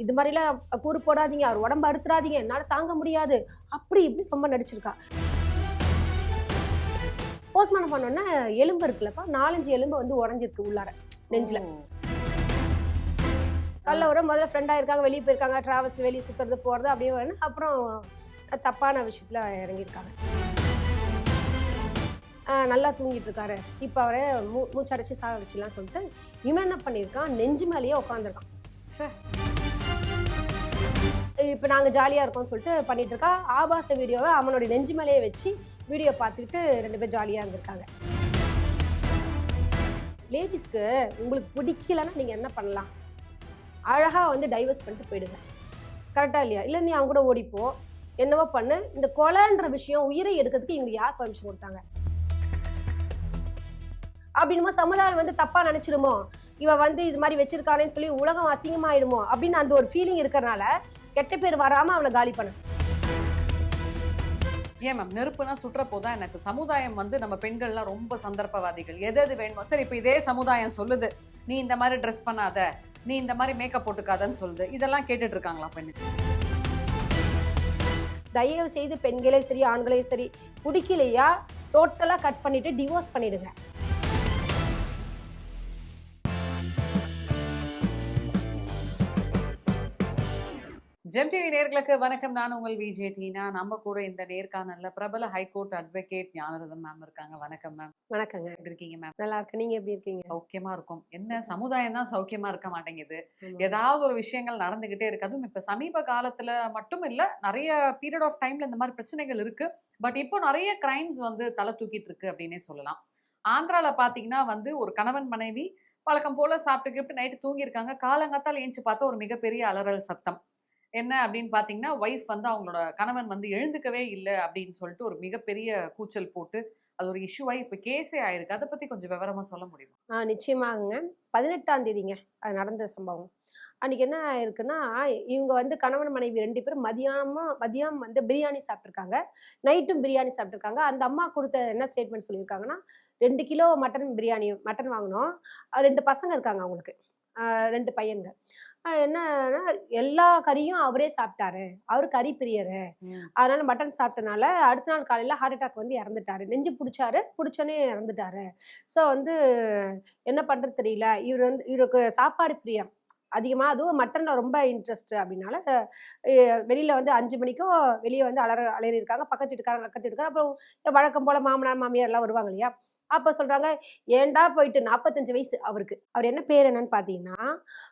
இது மாதிரிலாம் கூறு போடாதீங்க, அவர் உடம்பு அறுத்துறாதீங்க, என்னால தாங்க முடியாது. அப்படி இப்படி ரொம்ப நடிச்சிருக்கா. போஸ்ட்மார்ட்டம் பண்ணோன்னா எலும்பு இருக்குல்லப்பா, 4, 5 எலும்பு வந்து உடைஞ்சிருக்கு உள்ளார நெஞ்சில. கல்லவர முதல்ல ஃப்ரெண்டா இருக்காங்க, வெளிய போயிருக்காங்க, டிராவல்ஸ்ல வெளிய சுத்துறது, போறது அப்படியே அப்புறம் தப்பான விஷயத்துல இறங்கியிருக்காங்க. நல்லா தூங்கிட்டு இருக்காரு. இப்ப அவர மூச்சடைச்சு சாக வச்சிடலாம்னு சொல்லிட்டு, இவன் என்ன பண்ணியிருக்கான், நெஞ்சு மேலேயே உட்காந்துருக்கான். இப்ப நாங்க ஜாலியா இருக்கோம்னு சொல்லிட்டு பண்ணிட்டு இருக்கா. ஆபாச வீடியோவை அவனுடைய நெஞ்சு மேலேயே வச்சு வீடியோ பார்த்துக்கிட்டு 2 பேரும் ஜாலியா இருந்திருக்காங்க. லேடிஸ்க்கு உங்களுக்கு பிடிக்கலன்னா நீங்க என்ன பண்ணலாம்? அழகா வந்து டைவர்ஸ் பண்ணிட்டு போயிடுங்க. கரெக்டா இல்லையா? இல்ல நீ அவங்க கூட ஓடிப்போ, என்னவோ பண்ணு. இந்த கொலைன்ற விஷயம் உயிரை எடுக்கிறதுக்கு இவங்களுக்கு யார் பர்மிஷன் கொடுத்தாங்க? அப்படின்னுமோ சமுதாயம் வந்து தப்பா நினைச்சிடுமோ, இவ வந்து இது மாதிரி வச்சிருக்கானேன்னு சொல்லி உலகம் அசிங்கமாயிடுமோ அப்படின்னு அந்த ஒரு ஃபீலிங் இருக்கறனால கெட்ட பேர் வராம அவளை காலி பண்ணு. ஏன் மேம் நெருப்புனா சுற்றப்போதான் எனக்கு சமுதாயம் வந்து நம்ம பெண்கள்லாம் ரொம்ப சந்தர்ப்பவாதிகள். எது எது வேணுமோ சரி, இப்போ இதே சமுதாயம் சொல்லுது நீ இந்த மாதிரி ட்ரெஸ் பண்ணாத, நீ இந்த மாதிரி மேக்கப் போட்டுக்காதன்னு சொல்லுது. இதெல்லாம் கேட்டுட்டு இருக்காங்களா பெண்ணுக்கு? தயவு செய்து பெண்களே சரி ஆண்களே சரி, பிடிக்கலையா டோட்டலா கட் பண்ணிட்டு டிவோர்ஸ் பண்ணிடுங்க. ஜெம் டிவி நேயர்களுக்கு வணக்கம். நான் உங்கள் விஜே டீனா. நம்ம கூட இந்த நேர்காணல்ல பிரபல ஹைகோர்ட் அட்வொகேட் ஞானரதம் மேம் இருக்காங்க. வணக்கம் மேம். வணக்கங்க. எப்படி இருக்கீங்க மேம்? நல்லா இருக்கு. நீங்க எப்படி இருக்கீங்க? சௌக்கியமா இருக்கும். என்ன சமுதாயம் தான் சௌக்கியமா இருக்க மாட்டேங்குது. ஆமா. ஏதாவது ஒரு விஷயங்கள் நடந்துகிட்டே இருக்கு. அதுவும் இப்ப சமீப காலத்துல மட்டும் இல்ல, நிறைய பீரியட் ஆஃப் டைம்ல இந்த மாதிரி பிரச்சனைகள் இருக்கு. பட் இப்போ நிறைய கிரைம்ஸ் வந்து தலை தூக்கிட்டு இருக்கு அப்படின்னே சொல்லலாம். ஆந்திரால பாத்தீங்கன்னா வந்து ஒரு கணவன் மனைவி வழக்கம் போல சாப்பிட்டு நைட்டு தூங்கியிருக்காங்க. காலங்காத்தால ஏஞ்சி பார்த்தா ஒரு மிகப்பெரிய அலறல் சத்தம். என்ன அப்படின்னு பார்த்தீங்கன்னா, ஒய்ஃப் வந்து அவங்களோட கணவன் வந்து எழுந்துக்கவே இல்ல அப்படின்னு சொல்லிட்டு ஒரு மிகப்பெரிய கூச்சல் போட்டு, அது ஒரு இஷ்யூ ஆயி இப்ப கேஸே ஆயிருக்கு. அத பத்தி கொஞ்சம் விவரமா சொல்ல முடியுமா? நிச்சயமாகங்க. 18ஆம் தேதிங்க அது நடந்த சம்பவம். அன்னைக்கு என்ன ஆயிருக்குன்னா, இவங்க வந்து கணவன் மனைவி 2 பேரும் மதியம் வந்து பிரியாணி சாப்பிட்டுருக்காங்க. நைட்டும் பிரியாணி சாப்பிட்டுருக்காங்க. அந்த அம்மா குடுத்த என்ன ஸ்டேட்மெண்ட் சொல்லியிருக்காங்கன்னா, 2 கிலோ மட்டன் வாங்குனோம். 2 பசங்க இருக்காங்க அவங்களுக்கு. 2 பையன்ங்க. என்னன்னா எல்லா கறியும் அவரே சாப்பிட்டாரு. அவரு கறி பிரியரு. அதனால மட்டன் சாப்பிட்டனால அடுத்த நாள் காலையில ஹார்ட் அட்டாக் வந்து இறந்துட்டாரு. நெஞ்சு புடிச்சாரு. புடிச்சோனே இறந்துட்டாரு. ஸோ வந்து என்ன பண்றது தெரியல. இவருக்கு சாப்பாடு பிரியம் அதிகமா. அதுவும் மட்டன்ல ரொம்ப இன்ட்ரெஸ்ட் அப்படின்னால, வெளியில வந்து 5 மணிக்கோ வெளிய வந்து அலறியிருக்காங்க. பக்கத்து வீட்டுக்காரங்க, அக்கத்து வீட்டுக்காரங்க. அப்புறம் வழக்கம் போல மாமனார், மாமியார் எல்லாம் வருவாங்க இல்லையா? அப்ப சொல்றாங்க, "ஏன்டா போயிட்டு" 45 வயசு அவருக்கு. அவர் என்ன பேர் என்னன்னு பார்த்தீங்கன்னா,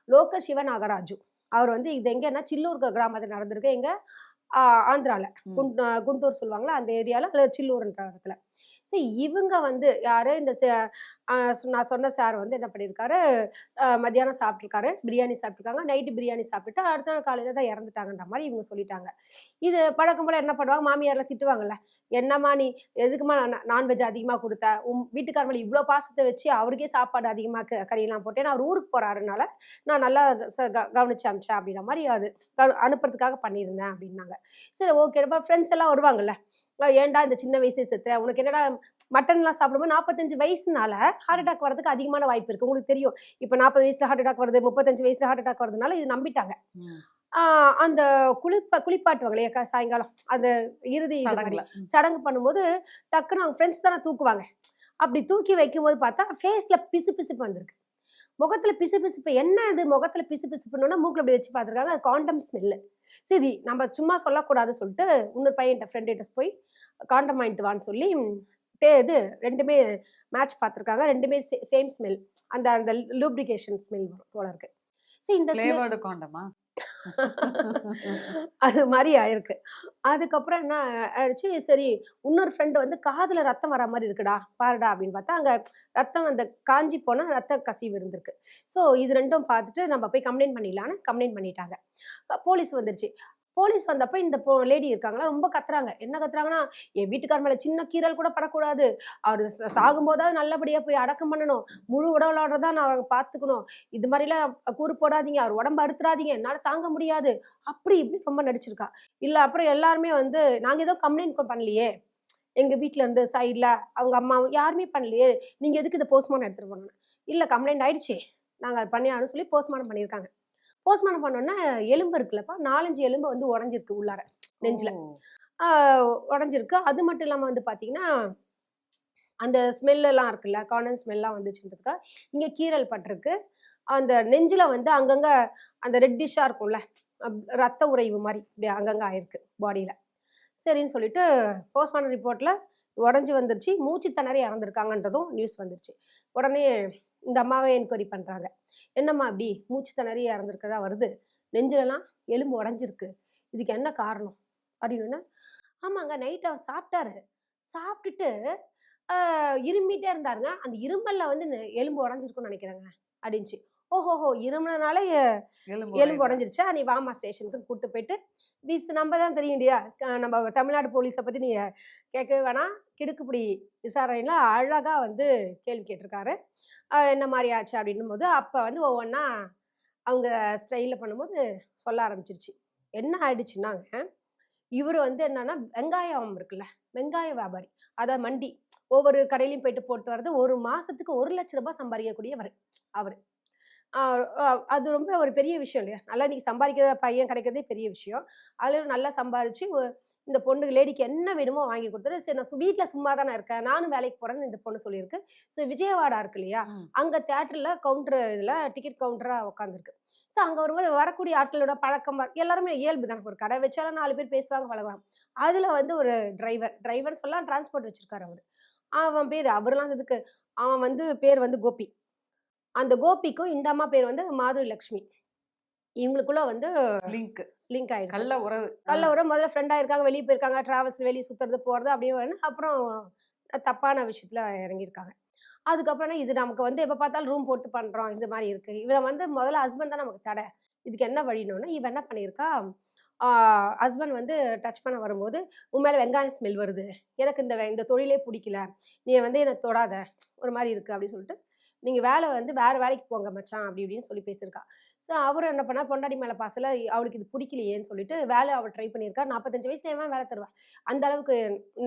லோக சிவ நாகராஜு. அவர் வந்து இது எங்கன்னா சில்லூர் கிராமத்துல நடந்திருக்கு. எங்க ஆ ஆந்திரால. குண்டூர் சொல்லுவாங்கல்ல, அந்த ஏரியால சில்லூர்ன்ற இடத்துல. இவங்க வந்து யாரு இந்த நான் சொன்ன சார் வந்து என்ன பண்ணியிருக்காரு, மத்தியானம் சாப்பிட்டுருக்காரு. பிரியாணி சாப்பிட்டுருக்காங்க. நைட்டு பிரியாணி சாப்பிட்டுட்டு அடுத்த நாள் காலையில தான் இறந்துட்டாங்கன்ற மாரி இவங்க சொல்லிட்டாங்க. இது பழக்கம் போல என்ன பண்ணுவாங்க, மாமியார்லாம் திட்டுவாங்கல்ல. "என்னம்மா நீ எதுக்கும்மா நான்வெஜ் அதிகமா குடுத்த? உன் வீட்டுக்கார் மேல இவ்ளோ பாசத்த வச்சு அவருக்கே சாப்பாடு அதிகமா கறியெல்லாம் போட்டு, ஏன்னா அவர் ஊருக்கு போறாருனால, நான் நல்லா கவனிச்சு அனுப்பிச்சேன்." அப்படின்ற மாரி அது அனுப்புறதுக்காக பண்ணியிருந்தேன் அப்படின்னாங்க. சரி ஓகே. நம்ம ஃப்ரெண்ட்ஸ் எல்லாம் வருவாங்கல்ல. "ஏன்டா இந்த சின்ன வயசுல செத்த? உனக்கு என்னடா?" மட்டன்லாம் சாப்பிடும்போது 45 வயசுனால ஹார்ட் அட்டாக் வரதுக்கு அதிகமான வாய்ப்பு இருக்கு. உங்களுக்கு தெரியும். இப்ப 40 வயசுல ஹார்ட் அட்டாக் வருது, 35 வயசுல ஹார்ட் அட்டாக் வருதுனால இது நம்பிட்டாங்க. ஆ அந்த குளிப்பாட்டுவாங்க இல்லையா? சாயங்காலம். அந்த இறுதி இது மாரி சடங்குல. சடங்கு பண்ணும்போது டக்குனு அவங்க ஃப்ரெண்ட்ஸ் தானே தூக்குவாங்க. அப்படி தூக்கி வைக்கும்போது பார்த்தா, ஃபேஸ்ல பிசுபிசுப்பு வந்திருக்கு. முகத்துல பிசுபிசுப்பு என்ன இது முகத்துல பிசுபிசுப்புன்னோன மூக்குல இப்படி வச்சு பார்த்துருக்காங்க. அது காண்டம் ஸ்மெல்லு. சரி நம்ம சும்மா சொல்லக்கூடாதுன்னு சொல்லிட்டு, இன்னொரு பையன்ட்ட ஃப்ரெண்டுட்ட போய் காண்டம் வாங்கிட்டு வான்னு சொல்லி, இது 2மே மேட்ச் பார்த்துருக்காங்க. 2மே சேம் ஸ்மெல். அந்த அந்த லூப்ரிகேஷன் ஸ்மெல் போல இருக்கு. இந்த ஸ்மெல் ஃப்ளேவர்டு காண்டமா? அது மாரி ஆயிருக்கு. அதுக்கப்புறம் என்ன ஆயிடுச்சு, சரி இன்னொரு ஃப்ரெண்ட் வந்து காதுல ரத்தம் வர மாரி இருக்குடா, பாருடா அப்படின்னு பார்த்தா, அங்க ரத்தம் அந்த காய்ஞ்சி போன ரத்த கசிவு இருந்திருக்கு. இது 2ம் பார்த்துட்டு நம்ம போய் கம்ப்ளைண்ட் பண்ணிடலான்னு கம்ப்ளைண்ட் பண்ணிட்டாங்க. போலீஸ் வந்துருச்சு. போலீஸ் வந்தப்ப இந்த லேடி இருக்காங்களா, ரொம்ப கத்துறாங்க. என்ன கத்துறாங்கன்னா, "என் வீட்டுக்கார் மேல சின்ன கீறல் கூட படக்கூடாது. அவரு சாகும்போதாவது நல்லபடியா போய் அடக்கம் பண்ணணும். முழு உடலோட தான் நான் பார்த்துக்கணும். இது மாரிலாம் கூறு போடாதீங்க. அவர் உடம்பு அறுத்துறாதீங்க. என்னால தாங்க முடியாது." அப்படி இப்படி ரொம்ப நடிச்சிருக்கா. இல்ல அப்புறம் எல்லாருமே வந்து, "நாங்க ஏதோ கம்ப்ளைண்ட் பண்ணலையே. எங்க வீட்ல இருந்து சைட்ல அவங்க அம்மா யாருமே பண்ணலையே. நீங்க எதுக்கு இத போஸ்ட்மார்டம் எடுத்துட்டு போனோம்னு." "இல்ல கம்ப்ளைண்ட் ஆயிடுச்சு. நாங்க அத பண்ணியாகணும்னு" சொல்லி போஸ்ட்மார்டம் பண்ணியிருக்காங்க. போஸ்ட்மார்ட்டம் பண்ணோன்னா எலும்பு இருக்குல்லப்பா 4-5 எலும்பு வந்து உடஞ்சிருக்கு உள்ளார நெஞ்சில். ஓ! உடஞ்சிருக்கு. அது மட்டும் இல்லாமல் வந்து பார்த்தீங்கன்னா அந்த ஸ்மெல்லாம் இருக்குல்ல கார்டன் ஸ்மெல்லாம் வந்துச்சுன்றதுக்கா இங்கே கீறல் பட்டிருக்கு. அந்த நெஞ்சில் வந்து அங்கங்க அந்த ரெட்டிஷாக இருக்கும்ல ரத்த உறைவு மாதிரி இப்படி அங்கங்கே ஆயிருக்கு பாடியில். சரின்னு சொல்லிட்டு போஸ்ட்மார்ட்டம் ரிப்போர்ட்டில் உடஞ்சி வந்துருச்சு, மூச்சு திணறி இறந்துருக்காங்கன்றதும் நியூஸ் வந்துருச்சு. உடனே இந்த அம்மாவை என்கொயரி பண்ணுறாங்க. என்னம்மா அப்படி மூச்சு திணறி இறந்துருக்கதா வருது, நெஞ்சிலலாம் எலும்பு உடஞ்சிருக்கு, இதுக்கு என்ன காரணம் அப்படின்னு. ஆமாங்க நைட் அவர் சாப்பிட்டாரு, சாப்பிட்டுட்டு இருமிட்டே இருந்தாருங்க, அந்த இருமல்ல வந்து எலும்பு உடஞ்சிருக்குன்னு நினைக்கிறேங்க அப்படின்ச்சு. ஓஹோஹோ இருமுனனால எலும்பு எலும்பு உடையுதா? உடஞ்சிருச்சா, நீ வாமா ஸ்டேஷனுக்கு கூட்டு போயிட்டு நம்ம தான் தெரியும் இல்லையா, நம்ம தமிழ்நாடு போலீஸை பற்றி நீ கேட்கவே வேணாம், கிடுக்குப்பிடி விசாரணையில் அழகாக வந்து கேள்வி கேட்டிருக்காரு. என்ன மாதிரி ஆச்சு அப்படின்னும் போது அப்போ வந்து ஒவ்வொன்றா அவங்க ஸ்டைலில் பண்ணும்போது சொல்ல ஆரம்பிச்சிருச்சு. என்ன ஆயிடுச்சுன்னாங்க, இவர் வந்து என்னன்னா வெங்காயம் இருக்குல்ல, வெங்காய வியாபாரி, அதாவது மண்டி ஒவ்வொரு கடையிலையும் போயிட்டு போட்டு வர்றது, ஒரு மாசத்துக்கு 1,00,000 சம்பாதிக்கக்கூடியவர் அவர். ஆ, அது ரொம்ப ஒரு பெரிய விஷயம் இல்லையா? நல்லா இன்னைக்கு சம்பாதிக்கிற பையன் கிடைக்கிறதே பெரிய விஷயம். அதுல நல்லா சம்பாரிச்சு இந்த பொண்ணுக்கு லேடிக்கு என்ன வேணுமோ வாங்கி கொடுத்துட்டு, சரி நான் வீட்ல சும்மா தானே இருக்கேன், நானும் வேலைக்கு போறேன்னு இந்த பொண்ணு சொல்லியிருக்கு. ஸோ விஜயவாடா இருக்கு இல்லையா? ம். அங்க தியேட்டர்ல கவுண்டர் இதுல டிக்கெட் கவுண்டரா உட்காந்துருக்கு. ஸோ அங்க வரும்போது வரக்கூடிய ஆட்களோட பழக்கம் எல்லாருமே இயல்பு தானே. ஒரு கடை வச்சாலும் 4 பேர் பேசுவாங்க, பழகுவாங்க. அதுல வந்து ஒரு டிரைவர் சொல்லலாம், டிரான்ஸ்போர்ட் வச்சிருக்காரு அவரு. அவன் பேரு அவர்லாம் இதுக்கு அவன் வந்து பேர் வந்து கோபி. அந்த கோபிக்கும் இந்த அம்மா பேர் வந்து மாதுரி லக்ஷ்மி. இவங்களுக்குள்ள வந்து லிங்க். லிங்க் ஆயிருக்கு. கள்ள உறவு. கல்ல ஒரு முதல்ல ஃப்ரெண்ட் ஆயிருக்காங்க, வெளிய போயிருக்காங்க, டிராவல்ஸ் வெளிய சுத்துறது, போறது அப்படியே அப்புறம் தப்பான விஷயத்துல இறங்கியிருக்காங்க. அதுக்கப்புறம் இது நமக்கு வந்து எப்ப பார்த்தாலும் ரூம் போட்டு பண்றோம், இந்த மாரி இருக்கு. இவன் வந்து முதல்ல ஹஸ்பண்ட் தான் நமக்கு தடை. இதுக்கு என்ன வழின்னோனே, இவ என்ன பண்ணியிருக்கா, ஆ ஹஸ்பண்ட் வந்து டச் பண்ண வரும்போது, "உன் மேல வெங்காயம் ஸ்மெல் வருது. எனக்கு இந்த தொழிலே புடிக்கல. நீ வந்து என்ன தொடாத. ஒரு மாரி இருக்கு" அப்படின்னு சொல்லிட்டு, "நீங்க வேலை வந்து வேற வேலைக்கு போங்க மச்சான்" அப்படி இப்படின்னு சொல்லி பேசியிருக்கா. ஸோ அவரும் என்ன பண்ணார், பொண்டாட்டி மேல பாசல அவளுக்கு இது பிடிக்கலையேன்னு சொல்லிட்டு வேலை அவ ட்ரை பண்ணியிருக்கா. 45 வயசுல எவன் வேலை தருவா? அந்த அளவுக்கு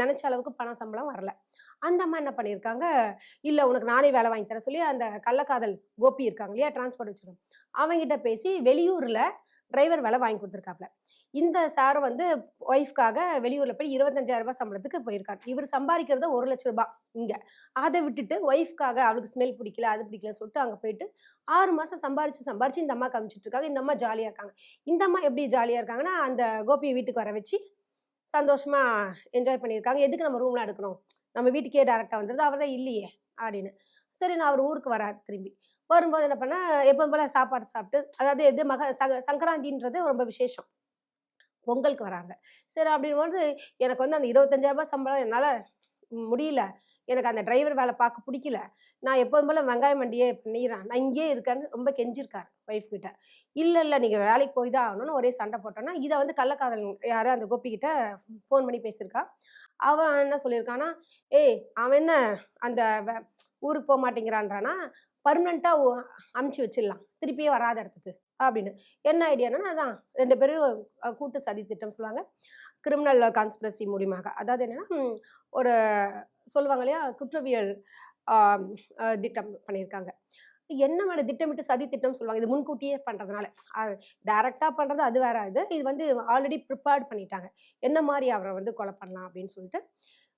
நெனச்ச அளவுக்கு பணம் சம்பளம் வரல. அந்த அம்மா என்ன பண்ணியிருக்காங்க, "இல்ல உனக்கு நானே வேலை வாங்கி தரேன்" சொல்லி அந்த கள்ளக்காதல் கோபி இருக்காங்க இல்லையா? டிரான்ஸ்போர்ட் வச்சிருக்கோம். அவங்கிட்ட பேசி வெளியூர்ல டிரைவர் வேலை வாங்கி குடுத்துருக்காப்ல. இந்த சாரும் வந்து ஒய்ஃப்காக வெளியூர்ல போய் ரூ. 25,000 சம்பளத்துக்கு போயிருக்காரு. இவரு சம்பாரிக்கிறது ரூ. 1,00,000 இங்க. அத விட்டுட்டு ஒய்ஃப்காக அவளுக்கு ஸ்மெல் பிடிக்கல, அது பிடிக்கலன்னு சொல்லிட்டு அங்க போயிட்டு 6 மாசம் சம்பாரிச்சு இந்த அம்மாக்கு அனுப்பிச்சுட்டு இருக்காங்க. இந்த அம்மா ஜாலியா இருக்காங்க. இந்த அம்மா எப்படி ஜாலியா இருக்காங்கன்னா, அந்த கோபிய வீட்டுக்கு வர வச்சு சந்தோஷமா என்ஜாய் பண்ணியிருக்காங்க. எதுக்கு நம்ம ரூம்லாம் எடுக்கணும்? நம்ம வீட்டுக்கே டைரக்ட்டா வந்துருது. அவர் தான் இல்லையே! அப்படின்னு. சரின்னு அவர் ஊருக்கு வராரு திரும்பி. வரும்போது என்ன பண்ணா, எப்பவும் போல சாப்பாடு சாப்பிட்டு அதாவது எது சங்கராந்தின்றது ரொம்ப விசேஷம். பொங்கலுக்கு வராங்க. சரி அப்படிங்கும்போது, எனக்கு வந்து அந்த ரூ. 25,000 சம்பளம் என்னால முடியல. எனக்கு அந்த டிரைவர் வேலை பார்க்க புடிக்கல. நான் எப்போதும் போல வெங்காய மண்டியே பண்ணிர்றேன். நான் இங்கேயே இருக்கேன்னு ரொம்ப கெஞ்சிருக்காரு ஒய்ஃப் கிட்ட. இல்ல, இல்ல நீங்க வேலைக்கு போய் தான் ஆகணும்னு ஒரே சண்டை போட்டோன்னா, இத வந்து கள்ளக்காதல் யாரு அந்த கோபி கிட்ட ஃபோன் பண்ணி பேசியிருக்கா. அவன் என்ன சொல்லியிருக்கான்னா, "ஏய் அவன் என்ன அந்த ஊருக்கு போமாட்டேங்கிறான்றானா, பெர்மனன்ட்டா அனுப்பிச்சு வச்சிடலாம். திருப்பியே வராத இடத்துக்கு" அப்படின்னு. என்ன ஐடியான்னா, அதான் 2 பேரும் கூட்டு சதி திட்டம் சொல்லுவாங்க. கிரிமினல் கான்ஸ்பிரசி மூலியமாக. அதாவது என்னன்னா, ஒரு சொல்லுவாங்க இல்லையா? குற்றவியல் ஆ திட்டம் பண்ணியிருக்காங்க. என்ன மேடம் திட்டமிட்டு சதி திட்டம்னு சொல்லுவாங்க. இது முன்கூட்டியே பண்றதுனால. அ டைரக்ட்டா பண்றது அது வேற இது. இது வந்து ஆல்ரெடி ப்ரிப்பேர்ட் பண்ணிட்டாங்க. என்ன மாரி அவர வந்து கொலை பண்ணலாம் அப்படின்னு சொல்லிட்டு,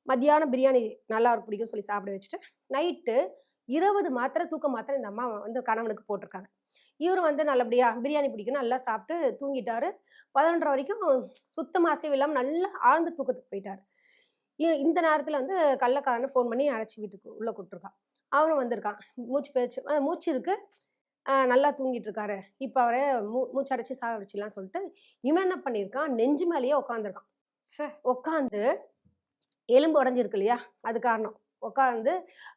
மத்தியானம் பிரியாணி நல்லா அவருக்கு பிடிக்கும்னு சொல்லி சாப்பிட வச்சுட்டு, நைட்டு 20 மாத்திரை தூக்க மாத்திரை இந்த அம்மா வந்து கணவனுக்கு போட்டுருக்காங்க. இவரு வந்து நல்லபடியா பிரியாணி பிடிக்கும்னு நல்லா சாப்பிட்டு தூங்கிட்டாரு. 11:30 வரைக்கும் சுத்தமா அசைவு இல்லாம நல்லா ஆழ்ந்த தூக்கத்துக்கு போயிட்டாரு. இந்த நேரத்துல வந்து கள்ளக்காரன ஃபோன் பண்ணி அழைச்சு வீட்டுக்கு உள்ள கூப்ட்டுருக்கான். அவனும் வந்திருக்கான். மூச்சு பேச்சு மூச்சு இருக்கு. நல்லா தூங்கிட்டு இருக்காரு. இப்ப அவர மூச்சு அடைச்சு சாகடிச்சிடலாம்னு சொல்லிட்டு, இவன் என்ன பண்ணியிருக்கான், நெஞ்சு மேலேயே உட்காந்துருக்கான். ச்சே! உட்காந்து எலும்பு உடைஞ்சிருக்கு இல்லையா? அது காரணம். உட்காந்து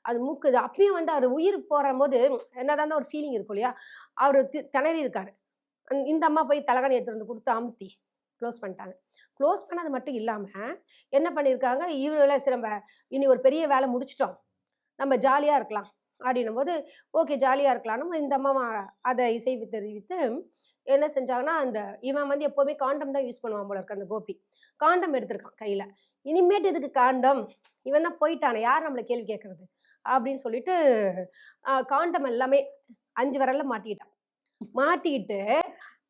அது மூக்கு இது அப்பயும் வந்து அவரு உயிர் போறம்போது என்னதான் இருந்தா ஒரு ஃபீலிங் இருக்கும் இல்லையா? அவரு திணறி இருக்காரு. இந்த அம்மா போய் தலகாணி எடுத்துட்டு வந்து குடுத்து அமுத்தி க்ளோஸ் பண்ணிட்டாங்க. க்ளோஸ் பண்ணது மட்டும் இல்லாம, என்ன பண்ணியிருக்காங்க, இவங்கள சரி நம்ம இனி ஒரு பெரிய வேலை முடிச்சுட்டோம். நம்ம ஜாலியா இருக்கலாம். அப்படின்னும்போது, ஓகே ஜாலியா இருக்கலான்னு இந்த அம்மா அத இசைவு தெரிவித்து என்ன செஞ்சாங்கன்னா, இவன் வந்து எப்பவுமே காண்டம் தான் யூஸ் பண்ணுவான் போல இருக்கு அந்த கோபி. காண்டம் எடுத்திருக்கான் கையில. இனிமேட்டு எதுக்கு காண்டம்? இவன் தான் போயிட்டானே, யார் நம்மள கேள்வி கேட்கறது? அப்படின்னு சொல்லிட்டு, காண்டம் எல்லாமே 5 விரல்ல மாட்டிக்கிட்டான். மாட்டிக்கிட்டு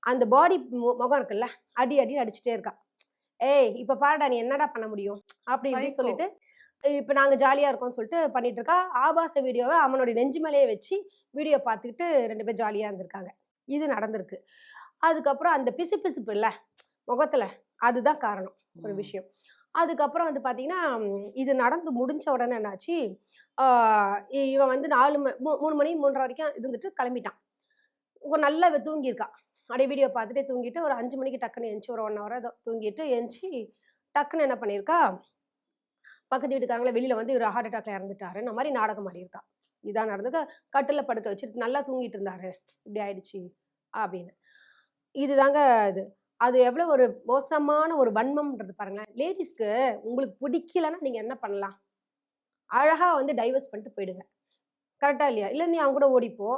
அந்த பாடி முகம் இருக்குல்ல, அடி அடி அடிச்சுட்டே இருக்கா. ஏய் இப்ப பாருடா நீ என்னடா பண்ண முடியும் அப்படி இப்படி சைக்கோ. சொல்லிட்டு, இப்ப நாங்க ஜாலியா இருக்கோம்னு சொல்லிட்டு பண்ணிட்டு இருக்கா. ஆபாச வீடியோவை அவனுடைய நெஞ்சு மேலேயே வச்சு வீடியோ பார்த்துக்கிட்டு 2 பேரும் ஜாலியா இருந்திருக்காங்க. இது நடந்திருக்கு. அதுக்கப்புறம் அந்த பிசுபிசுப்பு இல்ல முகத்துல, அதுதான் காரணம் ஒரு ம். விஷயம். அதுக்கப்புறம் வந்து பார்த்தீங்கன்னா, இது நடந்து முடிஞ்ச உடனே என்னாச்சு, ஆ இவன் வந்து 4 3 மணி 3:30 வரைக்கும் இருந்துட்டு கிளம்பிட்டான். நல்லா இவ தூங்கியிருக்கா. அப்படியே வீடியோ பார்த்துட்டே தூங்கிட்டு ஒரு 5 மணிக்கு டக்குன்னு எந்திச்சு ஒரு 1 ஹவர் ஏதோ தூங்கிட்டு எந்திச்சு டக்குன்னு என்ன பண்ணியிருக்கா, பக்கத்து வீட்டுக்காரங்கள வெளியில வந்து இவரு ஹார்ட் அட்டாக்ல இறந்துட்டாருன்ன மாரி நாடகம் ஆடியிருக்கா. இதான் நடந்தது. கட்டில்ல படுக்க வச்சுட்டு நல்லா தூங்கிட்டு இருந்தாரு. இப்படி ஆயிடுச்சு அப்படின்னு. இதுதாங்க இது. அது எவ்வளோ ஒரு மோசமான ஒரு வன்மம்ன்றது பாருங்களேன். லேடீஸ்க்கு உங்களுக்கு பிடிக்கலன்னா நீங்க என்ன பண்ணலாம்? அழகா வந்து டைவர்ஸ் பண்ணிட்டு போயிடுங்க. கரெக்ட்டா இல்லையா? இல்ல நீ அவங்க கூட ஓடிப்போ.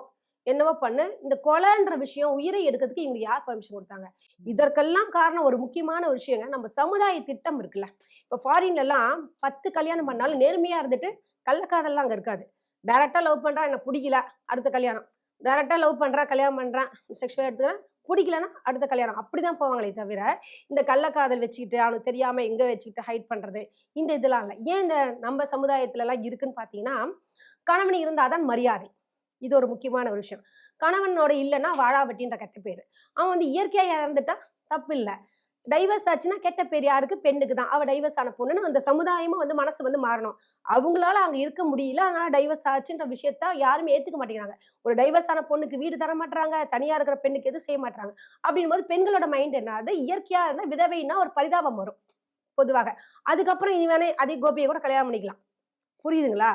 என்னவோ பண்ணு. இந்த கொலைன்ற விஷயம் உயிரை எடுக்கிறதுக்கு இவங்களுக்கு யார் பெர்மிஷன் குடுத்தாங்க? இதற்கெல்லாம் காரணம் ஒரு முக்கியமான ஒரு விஷயங்க. நம்ம சமுதாய திட்டம் இருக்குல்ல. இப்ப ஃபாரின்லலாம் 10 கல்யாணம் பண்ணாலும் நேர்மையா இருந்துட்டு, கள்ளக்காதல்லாம் அங்க இருக்காது. டைரக்ட்டா லவ் பண்றான், எனக்கு புடிக்கல, அடுத்த கல்யாணம். டைரக்ட்டா லவ் பண்றான், கல்யாணம் பண்றான், செக்ஷுவலா எடுத்துக்கிறான், புடிக்கலன்னா அடுத்த கல்யாணம். அப்படிதான் போவாங்களே தவிர, இந்த கள்ளக்காதல் வச்சுக்கிட்டு, அவனுக்கு தெரியாம எங்க வச்சுக்கிட்டு ஹைட் பண்றது, இந்த இதெல்லாம் இல்ல. ஏன் இந்த நம்ம சமுதாயத்துலலாம் இருக்குன்னு பார்த்தீங்கன்னா, கணவன் இருந்தா தான் மரியாதை. இது ஒரு முக்கியமான ஒரு விஷயம். கணவனோட இல்லன்னா வாழாவட்டின்ற கெட்ட பேரு. அவன் வந்து இயற்கையா இறந்துட்டா தப்பில்ல. டைவர்ஸ் ஆச்சுன்னா கெட்ட பேர் யாருக்கு? பெண்ணுக்கு தான். அவ டைவர்ஸ் ஆன பொண்ணுன்னு அந்த சமுதாயமும் வந்து மனசு வந்து மாறணும். அவங்களால அங்க இருக்க முடியல. அதனால டைவர்ஸ் ஆச்சுன்ற விஷயத்த யாருமே ஏத்துக்க மாட்டேங்கிறாங்க. ஒரு டைவர்ஸ் ஆன பொண்ணுக்கு வீடு தர மாட்றாங்க. தனியா இருக்கிற பெண்ணுக்கு எதுவும் செய்ய மாட்றாங்க. அப்படின்னும்போது பெண்களோட மைண்ட் என்ன ஆகுது? இயற்கையா இருந்தா விதவைன்னா ஒரு பரிதாபம் வரும் பொதுவாக. அதுக்கப்புறம் இவனே அதே கோபிய கூட கல்யாணம் பண்ணிக்கலாம். புரியுதுங்களா?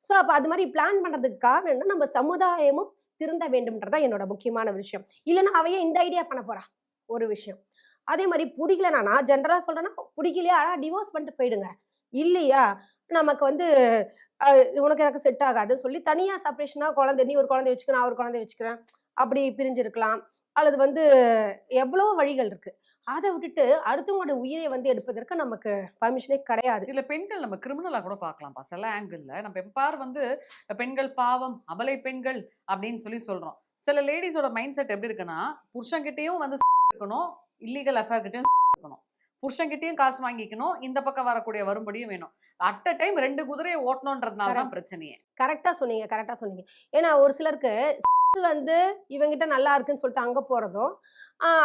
சோ, அப்ப அது மாரி பிளான் பண்றதுக்கு காரணம் என்ன? நம்ம சமுதாயமும் திருந்த வேண்டும்ன்றது தான் என்னோட முக்கியமான விஷயம். இல்லன்னா அவ ஏன் இந்த ஐடியா பண்ண போறா? ஒரு விஷயம். அதே மாரி புடிக்கலனா நான் ஜெனரலா சொல்றேன்னா, புடிக்கலையா டிவோர்ஸ் பண்ணிட்டு போயிடுங்க. இல்லையா, நமக்கு வந்து அ உனக்கு எனக்கு செட் ஆகாதுன்னு சொல்லி தனியா செப்பரேஷனா குழந்தை நீ ஒரு குழந்தைய வச்சுக்க, நான் ஒரு குழந்தைய வச்சுக்கிறேன். அப்படி பிரிஞ்சிருக்கலாம். அல்லது வந்து எவ்வளவோ வழிகள் இருக்கு. அத விட்டுட்டு அடுத்தவங்களோட உயிரை வந்து எடுப்பதற்கு நமக்கு பர்மிஷனே கிடையாது. இதுல பெண்கள் நம்ம கிரிமினலா கூட பார்க்கலாம்ப்பா. சில ஆங்கிள்ல. நம்ம எப்ப பாரு வந்து பெண்கள் பாவம், அபலை பெண்கள் அப்படின்னு சொல்லி சொல்றோம். சில லேடீஸோட மைண்ட் செட் எப்படி இருக்குன்னா, புருஷன்கிட்டயும் வந்து இருக்கணும், இல்லீகல் அஃபேர் கிட்டயும் இருக்கணும். புருஷன்கிட்டயும் காசு வாங்கிக்கணும், இந்த பக்கம் வரக்கூடிய வரும்படியும் வேணும். அட் அ டைம் 2 குதிரைய ஓட்டணும்ன்றதுனால தான் கரெக்ட். பிரச்சனையே. கரெக்ட்டா சொன்னீங்க, கரெக்ட்டா சொன்னீங்க. ஏன்னா ஒரு சிலருக்கு வந்து இவன்கிட்ட நல்லா இருக்குன்னு சொல்லிட்டு அங்க போறதும்,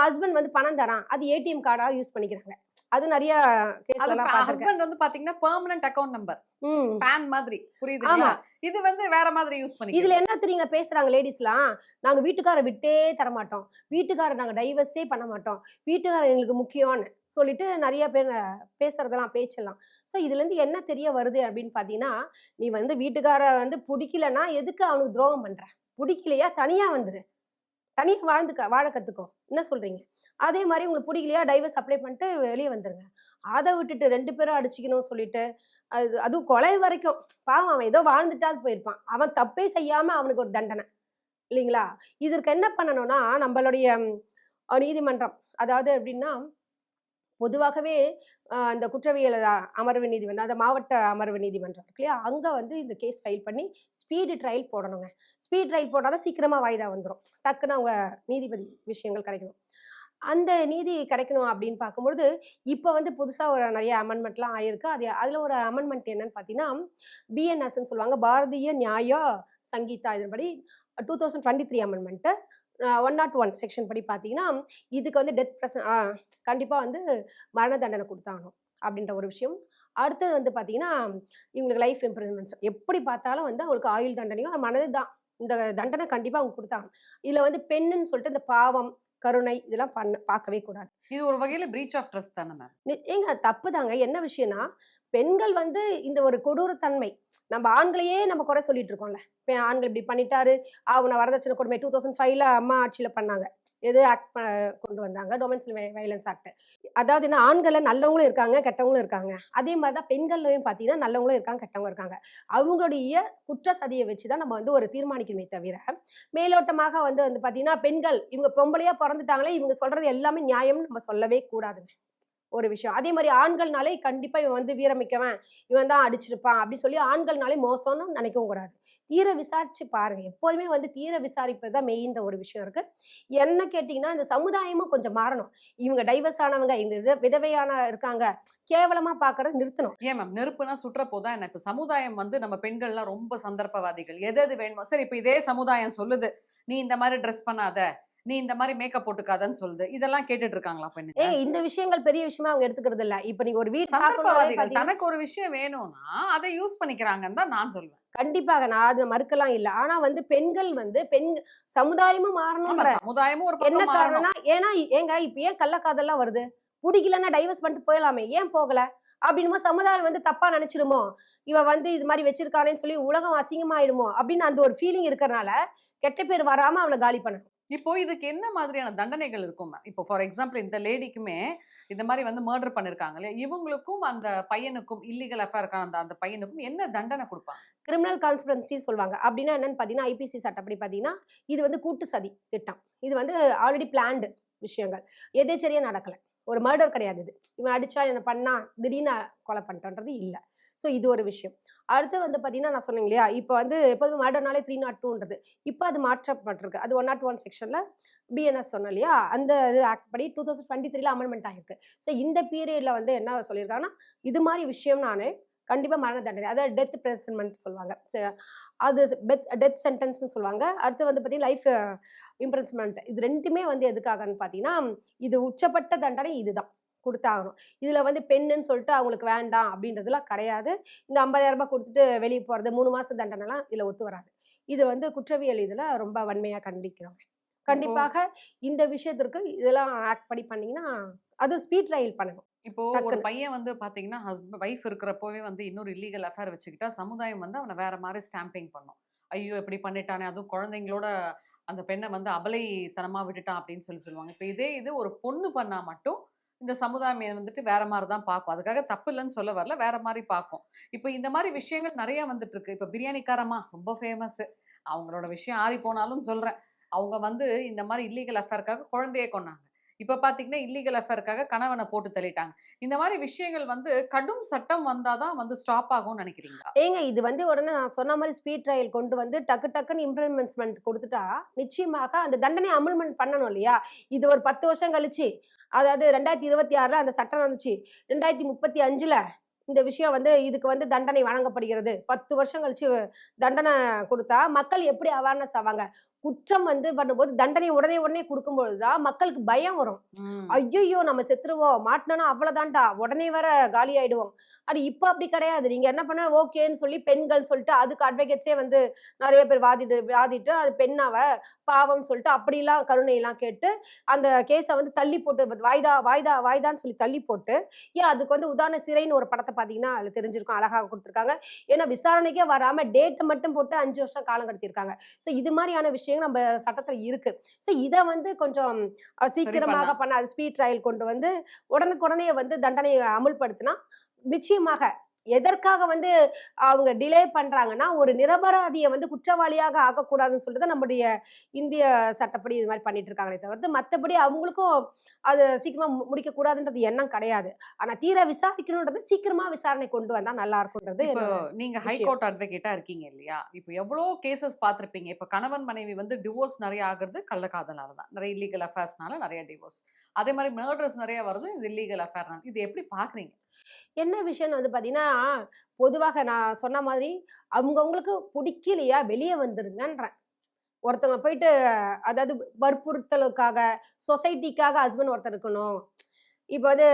ஹஸ்பண்ட் வந்து பணம் தரான். அது ஏடிஎம் கார்டா யூஸ் பண்ணிக்கிறாங்க. அது நெறைய அது கேஸ்லலாம் பார்த்துருக்கேன். ஹஸ்பண்ட் வந்து பாத்தீங்கன்னா, பெர்மனன்ட் அக்கவுண்ட் நம்பர். ம். பான் மாதிரி. புரியுதுங்களா? ஆமா. இது வந்து வேற மாதிரி யூஸ் இதுல பண்ணிக்கிறது. என்ன தெரியுங்க பேசுறாங்க லேடீஸ்லாம்? நாங்க வீட்டுக்காரர விட்டே தரமாட்டோம். வீட்டுக்காரர நாங்க டைவர்ஸே பண்ண மாட்டோம். வீட்டுக்காரர் எங்களுக்கு முக்கியம்னு சொல்லிட்டு நெறைய பேர் பேசுறதெல்லாம் பேச்செல்லாம். ஸோ இதுலேருந்து என்ன தெரிய வருது அப்படின்னு பார்த்தீங்கன்னா, நீ வந்து வீட்டுக்கார வந்து புடிக்கலன்னா எதுக்கு அவனுக்கு துரோகம் பண்ற? புடிக்கலையா தனியா வந்துரு. தனியா வாழ கத்துக்கோ. என்ன சொல்றீங்க? அதே மாரி உங்களுக்கு புடிக்கலையா டைவர்ஸ் அப்ளை பண்ணிட்டு வெளிய வந்துருங்க. அத விட்டுட்டு 2 பேரும் அடிச்சுக்கணும்னு சொல்லிட்டு, அதுவும் கொலை வரைக்கும். பாவம் அவன் ஏதோ வாழ்ந்துட்டாவது போயிருப்பான். அவன் தப்பே செய்யாம அவனுக்கு ஒரு தண்டனை. இல்லீங்களா? இதற்கு என்ன பண்ணணும்னா, நம்பளுடைய நீதிமன்றம். அதாவது எப்படின்னா, பொதுவாகவே இந்த குற்றவியல் அமர்வு நீதிமன்றம், அந்த மாவட்ட அமர்வு நீதிமன்றம் இருக்கு இல்லையா? அங்க வந்து இந்த கேஸ் ஃபைல் பண்ணி ஸ்பீடு ட்ரையல் போடணுங்க. ஸ்பீட் ட்ரையல் போட்டா தான் சீக்கிரமா வாய்தா வந்துரும். டக்குன்னு அவங்க நீதிபதி விஷயங்கள் கிடைக்கணும். அந்த நீதி கிடைக்கணும் அப்படின்னு பார்க்கும்பொழுது, இப்ப வந்து புதுசா ஒரு நெறைய அமெண்ட்மென்ட்லாம் ஆயிருக்கு. அதுல ஒரு அமெண்ட்மென்ட் என்னன்னு பார்த்தீங்கன்னா, பிஎன்எஸ்ன்னு சொல்லுவாங்க. பாரதிய நியாய சங்கீதா இதன்படி 2023 அமெண்ட்மென்ட் 101 செக்ஷன் படி பார்த்தீங்கன்னா, இதுக்கு வந்து கண்டிப்பா வந்து மரண தண்டனை குடுத்தாகணும் அப்படின்ற ஒரு விஷயம். அடுத்தது வந்து பார்த்தீங்கன்னா, இவங்களுக்கு லைஃப் இம்ப்ரிசன்மென்ட்ஸ் எப்படி பார்த்தாலும் வந்து அவங்களுக்கு ஆயுள் தண்டனையும் மனது தான். இந்த தண்டனை கண்டிப்பா அவங்க குடுத்தாகணும். இதுல வந்து பெண்ணுன்னு சொல்லிட்டு இந்த பாவம், கருணை இதெல்லாம் பார்க்கவே கூடாது. இது ஒரு வகையில பிரீச் ஆஃப் ட்ரஸ்ட் தானே மேம். ஏங்க தப்புதாங்க. என்ன விஷயம்னா, பெண்கள் வந்து இந்த ஒரு கொடூரத்தன்மை நம்ம ஆண்களையே நம்ம குறை சொல்லிட்டு இருக்கோம்ல. ஆண்கள் இப்படி பண்ணிட்டாரு, அவன வரதட்சணை கொடுமை 2005ல அம்மா ஆட்சியில பண்ணாங்க. எது ஆக்ட் கொண்டு வந்தாங்க. டொமைன்ஸ்டல் வயலன்ஸ் ஆக்ட். அதாவது என்ன ஆண்கள்ல நல்லவங்களும் இருக்காங்க, கெட்டவங்களும் இருக்காங்க. அதே மாரி தான் பெண்கள்லயும் பார்த்தீங்கன்னா, நல்லவங்களும் இருக்காங்க, கெட்டவங்க இருக்காங்க. அவங்களுடைய குற்ற சதிய வச்சு தான் நம்ம வந்து ஒரு தீர்மானிக்கணுமே தவிர, மேலோட்டமாக வந்து வந்து பார்த்தீங்கன்னா, பெண்கள் இவங்க பொம்பளையா பொறந்துட்டாங்களே, இவங்க சொல்றது எல்லாமே நியாயம்னு நம்ம சொல்லவே கூடாதுங்க. ஒரு விஷயம். அதே மாதிரி ஆண்கள்னாலே கண்டிப்பா இவன் வந்து வீரமிக்கவன், இவன் தான் அடிச்சிருப்பான் அப்படி சொல்லி ஆண்கள்னாலே மோசம்னு நினைக்கவும் கூடாது. தீர விசாரிச்சு பாருங்க. எப்போதுமே வந்து தீர விசாரிப்பது தான் மெயின்ற ஒரு விஷயம் இருக்கு. என்ன கேட்டீங்கன்னா, இந்த சமுதாயமும் கொஞ்சம் மாறணும். இவங்க டைவர்ஸ் ஆனவங்க, இவங்க விதவையான இருக்காங்க, கேவலமா பார்க்கறத நிறுத்தணும். ஏன் மேம் நெருப்புனா சுற்ற போதா என்ன? இப்ப சமுதாயம் வந்து நம்ம பெண்கள்லாம் ரொம்ப சந்தர்ப்பவாதிகள். எது எது வேணுமோ சரி இப்ப இதே சமுதாயம் சொல்லுது. நீ இந்த மாரி ட்ரெஸ் பண்ணாத. நீ இந்த மாரி மேக்கப் போட்டுக்காதன்னு சொல்லுது. இதெல்லாம் கேட்டுட்டு இருக்காங்களா பெண்ணுங்க? ஏங்க இந்த விஷயங்கள் பெரிய விஷயமா அவங்க எடுத்துக்கிறது இல்ல. இப்ப நீங்க ஒரு வீடு பார்க்கணும்னாலே சந்தர்ப்பவாதிகள். பார்த்தீங்கன்னா தனக்கு ஒரு விஷயம் வேணும்னா, அத யூஸ் பண்ணிக்கிறாங்கன்னு தான் நான் சொல்லுவேன். கண்டிப்பாக நான் அத மறுக்கலாம் இல்ல. ஆனா வந்து பெண்கள் வந்து சமுதாயமும் ஆமா மாறணும்ன்ற சமுதாயமும் ஒரு என்ன பக்கம் மாறணும். காரணம்னா, ஏன்னா ஏங்க இப்ப ஏன் கள்ளக்காதல்லாம் வருது? புடிக்கலன்னா டைவர்ஸ் பண்ணிட்டு போயிடலாமே, ஏன் போகல? அப்படின்னும்போது சமுதாயம் வந்து தப்பா நெனச்சுடுமோ? இவ வந்து இது மாரி வச்சிருக்கானேன்னு சொல்லி உலகம் அசிங்கமாயிடுமோ? அப்படின்னு அந்த ஒரு ஃபீலிங் இருக்கறனால, கெட்ட பேர் வராம அவன காலி பண்ணணும். இப்போ இதுக்கு என்ன மாதிரியான தண்டனைகள் இருக்கும் மேம்? இப்போ ஃபார் எக்ஸாம்பிள் இந்த லேடிக்குமே இந்த மாரி வந்து மர்டர் பண்ணிருக்காங்க இல்லையா? இவங்களுக்கும் அந்த பையனுக்கும் இல்லீகல் அஃபேர் இருக்கான அந்த அந்த பையனுக்கும் என்ன தண்டனை குடுப்பாங்க? கிரிமினல் கான்ஸ்பிரன்சி சொல்லுவாங்க. அப்படின்னா என்னன்னு பார்த்தீங்கன்னா, ஐபிசி சட்டப்படி பார்த்தீங்கன்னா, இது வந்து கூட்டு சதி திட்டம். இது வந்து ஆல்ரெடி பிளான்டு விஷயங்கள். எதேச்சரியா நடக்கல. ஒரு மர்டர் கிடையாது இது. இவன் அடிச்சான், இவன் பண்ணான், திடீர்னு கொலை பண்ணிட்டான்றது இல்ல. ஸோ இது ஒரு விஷயம். அடுத்து வந்து பார்த்தீங்கன்னா, நான் சொன்னேன் இல்லையா? இப்ப வந்து எப்போதும் மர்டர்னாலே 302ன்றது. இப்ப அது மாற்றப்பட்டிருக்கு. அது 101 செக்ஷன்ல பிஎன்எஸ் சொன்னேன் இல்லையா? அந்த இது ஆக்ட் படி 2023ல அமெண்ட்மென்ட் ஆயிருக்கு. ஸோ இந்த பீரியட்ல வந்து என்ன சொல்லியிருக்காங்கன்னா, இது மாரி விஷயம்னாலே கண்டிப்பா மரண தண்டனை. அதாவது டெத் இம்ப்ரிசன்மென்ட் சொல்லுவாங்க. அது டெத் சென்டென்ஸ்ன்னு சொல்லுவாங்க. அடுத்து வந்து பார்த்தீங்கன்னா, லைஃப் இம்ப்ரிசன்மென்ட். இது 2மே வந்து எதுக்காகன்னு பார்த்தீங்கன்னா, இது உச்சப்பட்ட தண்டனை இதுதான். குடுத்தாகணும். இதுல வந்து பெண்ணுன்னு சொல்லிட்டு அவங்களுக்கு வேண்டாம் அப்படின்றதுலாம் கிடையாது. இந்த ரூ. 50,000 குடுத்துட்டு வெளிய போறது 3 மாசம் தண்டனைலாம் இதுல ஒத்து வராது. இது வந்து குற்றவியல் இதுல ரொம்ப வன்மையா கண்டிக்கிறோம். இப்போ கண்டிப்பாக இந்த விஷயத்திற்கு இதெல்லாம் ஆக்ட் படி பண்ணீங்கன்னா, அது ஸ்பீட் ட்ரையல் பண்ணணும். இப்போ ஒரு டக்குன்னு. பையன் வந்து பாத்தீங்கன்னா, வைஃப் இருக்கிறப்பவே வந்து இன்னொரு இல்லீகல் அஃபேர் வச்சுக்கிட்டா, சமுதாயம் வந்து அவன வேற மாரி ஸ்டாம்பிங் பண்ணும். ஐயோ! இப்படி பண்ணிட்டானே! அதுவும் குழந்தைங்களோட அந்த பெண்ண வந்து அபலைத்தனமா விட்டுட்டான் அப்படின்னு சொல்லுவாங்க. இப்ப இதே இது ஒரு பொண்ணு பண்ணா மட்டும், இந்த சமுதாயம் வந்துட்டு வேற மாரி தான் பார்க்கும். அதுக்காக தப்பு இல்லன்னு சொல்ல வரல. வேற மாரி பார்க்கும். இப்ப இந்த மாரி விஷயங்கள் நெறைய வந்துட்டு இருக்கு. இப்ப பிரியாணிக்காரம்மா ரொம்ப ஃபேமஸு. அவங்களோட விஷயம் ஆறி போனாலும் சொல்றேன். அவங்க வந்து இந்த மாரி இல்லீகல் அஃபேர்க்காக குழந்தையே கொன்னாங்க. இப்ப பார்த்தீங்கன்னா, இல்லீகல் அஃபேர்க்காக கணவன போட்டு தள்ளிட்டாங்க. இந்த மாரி விஷயங்கள் வந்து கடும் சட்டம் வந்தா தான் வந்து ஸ்டாப் ஆகும்னு நினைக்கிறீங்களா? ஏங்க இது வந்து உடனே நான் சொன்ன மாரி ஸ்பீட் ட்ரையல் கொண்டு வந்து டக்குன்னு இம்ப்ளிமெண்ட்ஸ்மென்ட் குடுத்துட்டா, நிச்சயமாக அந்த தண்டனைய அமல்மென்ட் பண்ணணும் இல்லையா? இது ஒரு 10 வருஷம் கழிச்சு, அதாவது 2026ல அந்த சட்டம் வந்துச்சு. 2035ல இந்த விஷயம் வந்து இதுக்கு வந்து தண்டனை வழங்கப்படுகிறது. 10 வருஷம் கழிச்சு தண்டனை குடுத்தா, மக்கள் எப்படி அவேர்னஸ் ஆவாங்க? குற்றம் வந்து பண்ணும்போது தண்டனை உடனே குடுக்கும்பொழுது தான் மக்களுக்கு பயம் வரும். ம். ஐய்யய்யோ! நம்ம செத்துருவோம். மாட்டுனோம்னா அவ்வளதான்டா. உடனே வேற காலி ஆயிடுவோம். இப்ப அப்படி கிடையாது. நீங்க என்ன பண்ண ஓகேன்னு சொல்லி பெண்கள் சொல்லிட்டு அதுக்கு அட்வொகேட்ஸே வந்து நெறைய பேர் வாதிட்டு அது பெண் அவ, பாவம்ன்னு சொல்லிட்டு அப்படிலாம் கருணைலாம் கேட்டு, அந்த கேஸ வந்து தள்ளி போட்டு வாய்தான்னு சொல்லி தள்ளி போட்டு, ஏன் அதுக்கு வந்து உதாரண சிறைன்னு ஒரு படத்த பார்த்தீங்கன்னா, அதுல தெரிஞ்சிருக்கும். அழகா குடுத்துருக்காங்க. ஏன்னா விசாரணைக்கே வராம டேட்ட மட்டும் போட்டு 5 வருஷம் காலம் கடத்தியிருக்காங்க. ஸோ இது மாரியான விஷயங்கள் நம்ம சட்டத்துல இருக்கு. ஸோ இத வந்து கொஞ்சம் சரி பண்ணா. சீக்கிரமாக பண்ண அது ஸ்பீட் ட்ரையல் கொண்டு வந்து உடனுக்குடனே வந்து தண்டனைய அமுல்படுத்தினா, நிச்சயமாக எதற்காக வந்து அவங்க டிலே பண்றாங்கன்னா, ஒரு நிரபராதிய வந்து குற்றவாளியாக ஆக்கக்கூடாதுன்னு சொல்லிட்டு தான் நம்முடைய இந்திய சட்டப்படி இது மாரி பண்ணிட்டு இருக்காங்களே தவிர்த்து, மத்தபடி அவங்களுக்கும் அது சீக்கிரமா முடிக்கக் கூடாதுன்றது எண்ணம் கிடையாது. ஆனா தீர விசாரிக்கணும்ன்றது சீக்கிரமா விசாரணை கொண்டு வந்தா நல்லா இருக்கும்ன்றது இப்போ என்னோட நீங்க விஷயம். ஹைகோர்ட் அட்வொகேட்டா இருக்கீங்க இல்லையா? இப்போ எவ்வளோ கேஸஸ் பார்த்திருப்பீங்க. இப்ப கணவன், மனைவி வந்து டிவோர்ஸ் நெறைய ஆகுறது கள்ளக்காதலால தான். நெறைய இல்லீகல் அஃபேர்ஸ்னால நெறைய டிவோர்ஸ். அதே மாரி மர்டர்ஸ் நெறைய வருது இது இல்லீகல் அஃபேர்னால. இது எப்படி பார்க்குறீங்க? என்ன விஷயம்னு வந்து பார்த்தீங்கன்னா, பொதுவாக நான் சொன்ன மாதிரி அவங்கவங்களுக்கு புடிக்கலையா வெளிய வந்துருங்கன்றேன். ஒருத்தவங்க போயிட்டு அதாவது வற்புறுத்தலுக்காக, சொசைட்டிக்காக ஹஸ்பண்ட் ஒருத்தர் இருக்கணும். இப்ப வந்து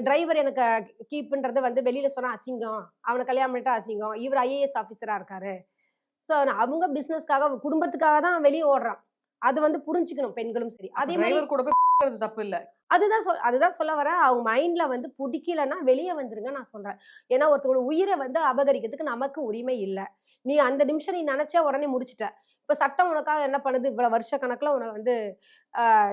டிரைவர் எனக்கு கீப்ன்றது வந்து வெளியில சொன்னா அசிங்கம். அவன கல்யாணம் பண்ணிட்டா அசிங்கம். இவரு ஐஏஎஸ் ஆஃபீசரா இருக்காரு. ஸோ அவங்க பிசினஸ்க்காக, குடும்பத்துக்காக தான் வெளிய ஓடுறான். அது வந்து புரிஞ்சுக்கணும் பெண்களும் சரி. அப்ப அதே மாரி டிரைவர் கூட போய் தப்பு இல்ல. அதுதான் சொல்ல வரேன். அவங்க மைண்ட்ல வந்து புடிக்கலன்னா வெளிய வந்துருங்க நான் சொல்றேன். ஏன்னா ஒருத்தவங்களோட உயிர வந்து அபகரிக்கிறதுக்கு நமக்கு உரிமை இல்ல. நீ அந்த நிமிஷம் நீ நெனச்ச உடனே முடிச்சுட்ட. இப்ப சட்டம் உனக்காக என்ன பண்ணுது? இவ்வளவு வருஷ கணக்குல உன்ன வந்து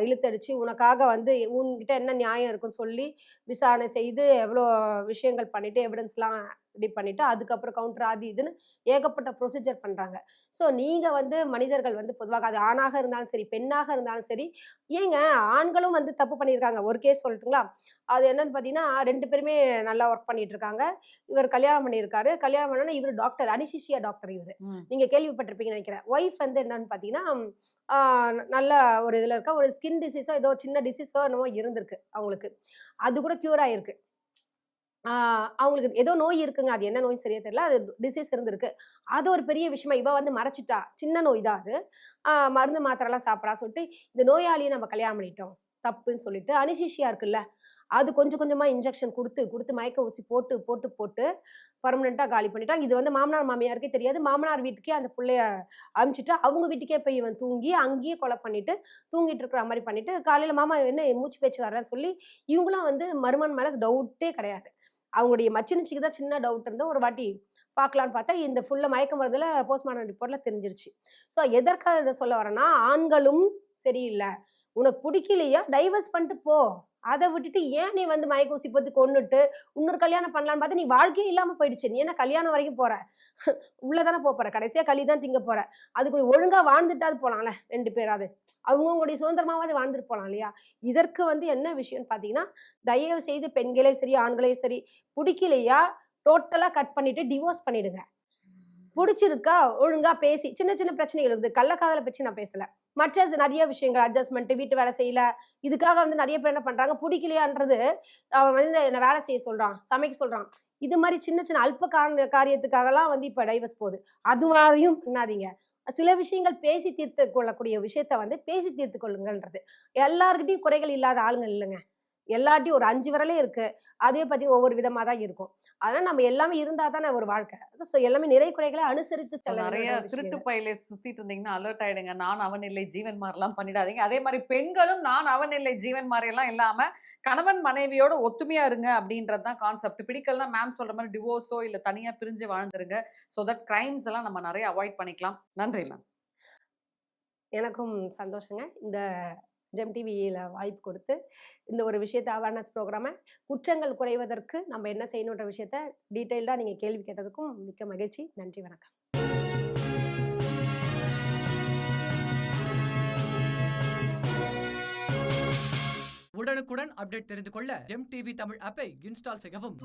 இழுத்தடிச்சு உனக்காக வந்து உன்கிட்ட என்ன நியாயம் இருக்குன்னு சொல்லி விசாரணை செய்து எவ்வளோ விஷயங்கள் பண்ணிட்டு எவிடன்ஸ்லாம் ரெடி பண்ணிட்டு அதுக்கப்புறம் கவுண்டர் அது இதுன்னு ஏகப்பட்ட ப்ரொசீஜர் பண்றாங்க. ஸோ நீங்க வந்து மனிதர்கள் வந்து பொதுவாக அது ஆணாக இருந்தாலும் சரி, பெண்ணாக இருந்தாலும் சரி, ஏங்க ஆண்களும் வந்து தப்பு பண்ணியிருக்காங்க. ஒரு கேஸ் சொல்லட்டுங்களா? அது என்னன்னு பார்த்தீங்கன்னா, 2 பேருமே நல்லா ஒர்க் பண்ணிட்டு இருக்காங்க. இவர் கல்யாணம் பண்ணியிருக்காரு. கல்யாணம் பண்ணோனே இவரு டாக்டர், அனஸ்தீசியா டாக்டர் இவரு. ம். நீங்க கேள்விப்பட்டிருப்பீங்கன்னு நெனைக்கிறேன். ஒய்ஃப் வந்து என்னன்னு பார்த்தீங்கன்னா, ஆ நல்ல ஒரு இதுல இருக்கா. ஒரு ஸ்கின் டிசீஸோ ஏதோ சின்ன டிசீஸோ என்னமோ இருந்திருக்கு அவங்களுக்கு. அது கூட கியூர் ஆயிருக்கு. ஆ அவங்களுக்கு ஏதோ நோய் இருக்குங்க. அது என்ன நோய் சரியா தெரியல. அது டிசீஸ் இருந்திருக்கு. அது ஒரு பெரிய விஷயமா இவ வந்து மறைச்சுட்டா. சின்ன நோய் தான் அது. மருந்து மாத்திரைலாம் சாப்பிட்றா சொல்லிட்டு, இந்த நோயாளிய நம்ம கல்யாணம் பண்ணிட்டோம். தப்புன்னு சொல்லிட்டு, அனஸ்தீசியா இருக்குல்ல, அது கொஞ்சம் கொஞ்சமா இன்ஜெக்ஷன் குடுத்து, குடுத்து மயக்க ஊசி போட்டு, போட்டு, போட்டு பெர்மனன்ட்டா காலி பண்ணிட்டாங்க. இது வந்து மாமனார், மாமியாருக்கே தெரியாது. மாமனார் வீட்டுக்கே அந்த புள்ளைய அனுப்பிச்சுட்டு, அவங்க வீட்டுக்கே போய் இவன் தூங்கி, அங்கேயே கொலை பண்ணிட்டு, தூங்கிட்டு இருக்கிற மாரி பண்ணிட்டு, காலையில மாமா என்ன மூச்சு பேச்சு வரலன்னு சொல்லி, இவங்களும் வந்து மருமகன் மேல டவுட்டே கிடையாது. அவங்களுடைய மச்சினிச்சிக்கு தான் சின்ன டவுட் இருந்தது. ஒரு வாட்டி பார்க்கலான்னு பார்த்தா, இந்த ஃபுல்லா மயக்க மருந்துல போஸ்ட்மார்டம் ரிப்போர்ட்ல தெரிஞ்சிருச்சு. ஸோ எதற்காக இத சொல்ல வரேன்னா, ஆண்களும் சரியில்ல. உனக்கு புடிக்கலையா டைவர்ஸ் பண்ணிட்டு போ. அத விட்டுட்டு ஏன் நீ வந்து மயக்க ஊசி போட்டு கொன்னுட்டு, இன்னொரு கல்யாணம் பண்ணலான்னு பார்த்தா, நீ வாழ்க்கையே இல்லாம போயிடுச்சு. நீ என்ன கல்யாணம் வரைக்கும் போற? உள்ள தானே போற. கடைசியா களி தான் திங்க போற. அதுக்கு ஒழுங்கா வாழ்ந்துட்டாவது போலாம்ல 2 பேராவது. அவங்கவங்களுடைய சுதந்திரமாவது வாழ்ந்துட்டு போலாம் இல்லையா? இதற்கு வந்து என்ன விஷயம்னு பார்த்தீங்கன்னா, தயவு செய்து பெண்களே சரி, ஆண்களே சரி, புடிக்கலையா டோட்டலா கட் பண்ணிட்டு டிவோர்ஸ் பண்ணிடுங்க. புடிச்சிருக்கா ஒழுங்கா பேசி சின்ன சின்ன பிரச்சனைகள் இருக்குது. கள்ளக்காதல பத்தி நான் பேசல. மற்ற நெறைய விஷயங்கள் அட்ஜஸ்ட்மென்ட், வீட்டு வேலை செய்யல. இதுக்காக வந்து நெறைய பேர் என்ன பண்றாங்க, புடிக்கலையான்றது அவன் வந்து என்ன வேலை செய்ய சொல்றான், சமைக்க சொல்றான். இது மாரி சின்ன சின்ன அல்ப காரியத்துக்காகலாம் வந்து இப்ப டைவர்ஸ் போகுது. அது மாரியும் பண்ணாதீங்க. சில விஷயங்கள் பேசி தீர்த்து கொள்ளக்கூடிய விஷயத்த வந்து பேசி தீர்த்துக் கொள்ளுங்கன்றது. எல்லார்கிட்டயும் குறைகள் இல்லாத ஆளுங்க இல்லங்க. எல்லார்ட்டயும் ஒரு 5 விரலே இருக்கு. அதுவே பார்த்தீங்கன்னா ஒவ்வொரு விதமா தான் இருக்கும். அதனால நம்ம எல்லாமே இருந்தா தானே ஒரு வாழ்க்கை. ஸோ எல்லாமே நிறை குறைகளை அனுசரித்து ஸோ செல்ல நெறைய வேண்டிய ஒரு திருட்டு விஷயம். பையிலே சுத்திட்டு இருந்தீங்கன்னா அலர்ட் ஆயிடுங்க. நான் அவன் இல்லை ஜீவன் மாரிலாம் பண்ணிடாதீங்க. அதே மாரி பெண்களும் நான் அவன் இல்லை ஜீவன் மாரிலாம் இல்லாம, கணவன் மனைவியோட ஒத்துமையா இருங்க அப்படின்றது தான் கான்செப்ட். பிடிக்கலன்னா மேம் சொல்ற மாரி டிவோர்ஸோ இல்ல தனியா பிரிஞ்சு வாழ்ந்துருங்க. சோ தட் கிரைம்ஸ் எல்லாம் நம்ம நெறைய அவாய்ட் பண்ணிக்கலாம். நன்றி மேம். எனக்கும் சந்தோஷங்க. இந்த ஜெம் டிவியில வாய்ப்பு கொடுத்து, இந்த ஒரு விஷயத்த அவேர்னஸ் ப்ரோகிராம குற்றங்கள் குறைவதற்கு நம்ம என்ன செய்யணுன்ற விஷயத்த டீட்டெயில்டா நீங்க கேள்வி கேட்டதுக்கும் மிக்க மகிழ்ச்சி. நன்றி, வணக்கம். உடனுக்குடன் அப்டேட் தெரிந்து கொள்ள ஜெம் டிவி தமிழ் ஆப்பை இன்ஸ்டால் செய்யவும்.